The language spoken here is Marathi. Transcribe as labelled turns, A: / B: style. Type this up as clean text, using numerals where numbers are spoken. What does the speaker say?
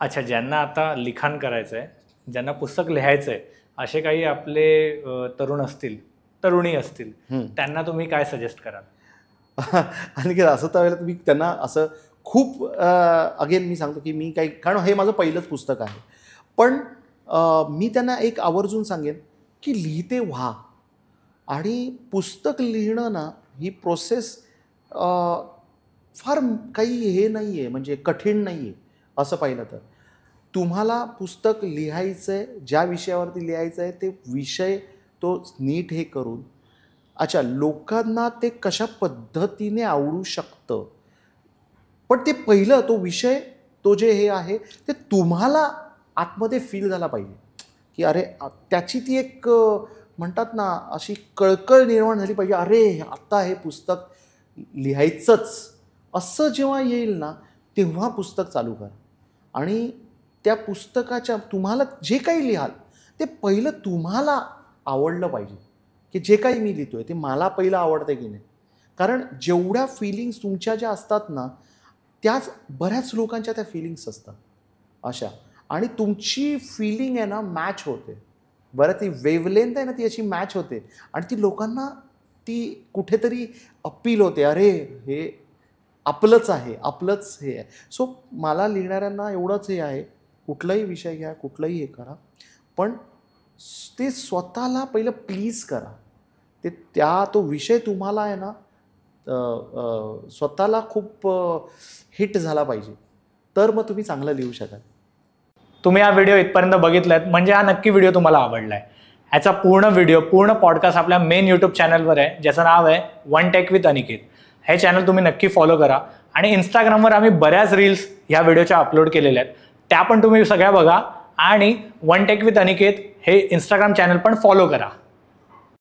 A: अच्छा, ज्यांना आता लिखाण करायचं आहे, ज्यांना पुस्तक लिहायचं आहे, असे काही आपले तरुण असतील, तरुणी असतील, त्यांना तुम्ही काय सजेस्ट कराल?
B: आणि असं त्यावेळेला तुम्ही त्यांना असं खूप अगेन मी सांगतो की मी काही, कारण हे माझं पहिलंच पुस्तक आहे, पण मी त्यांना एक आवर्जून सांगेन की लिहिते व्हा. आणि पुस्तक लिहिणं ना, ही प्रोसेस फार काही हे नाही आहे, म्हणजे कठीण नाही आहे. असं पाहिलं तर तुम्हाला पुस्तक लिहायचं आहे, ज्या विषयावरती लिहायचं आहे ते विषय तो नीट हे करून, अच्छा लोकांना ते कशा पद्धतीने आवडू शकतं, पण ते पहिलं तो विषय, तो जे हे आहे ते तुम्हाला आतमध्ये फील झाला पाहिजे की अरे त्याची ती एक म्हणतात ना अशी कळकळ निर्माण झाली पाहिजे, अरे आता हे पुस्तक लिहायचंच असं जेव्हा येईल ना तेव्हा पुस्तक चालू करा. आणि त्या पुस्तकाच्या तुम्हाला जे काही लिहाल ते पहिलं तुम्हाला आवडलं पाहिजे, की जे काही मी लिहितोय ते मला पहिलं आवडतं की नाही. कारण जेवढ्या फिलिंग्स तुमच्या ज्या असतात ना त्याच बऱ्याच लोकांच्या त्या फिलिंग्स असतात अशा, आणि तुमची फिलिंग आहे ना मॅच होते बरं, ती वेवलेंथ आहे ना ती अशी मॅच होते आणि ती लोकांना ती कुठेतरी अपील होते, अरे हे आपलंच आहे, आपलंच हे आहे. सो मला लिहिणाऱ्यांना एवढंच हे आहे, कुठलाही विषय घ्या, कुठलंही हे करा, पण ते स्वतःला पहिलं प्लीज करा. ते तो विषय तुम्हाला आहे ना स्वतःला खूप हिट झाला पाहिजे, तर मग तुम्ही चांगलं लिहू शकाल.
A: तुम्ही हा व्हिडिओ इथपर्यंत बघितलात म्हणजे हा नक्की व्हिडिओ तुम्हाला आवडलाय. ह्याचा पूर्ण व्हिडिओ, पूर्ण पॉडकास्ट आपल्या मेन यूट्यूब चॅनलवर आहे, ज्याचं नाव आहे वन टेक विथ अनिकेत. हे चॅनल तुम्ही नक्की फॉलो करा. आणि इंस्टाग्रामवर आम्ही बऱ्याच रील्स ह्या व्हिडिओच्या अपलोड केलेल्या आहेत, त्या पण तुम्ही सगळ्या बघा. आणि वन टेक विथ अनिकेत हे इंस्टाग्राम चॅनल पण फॉलो करा.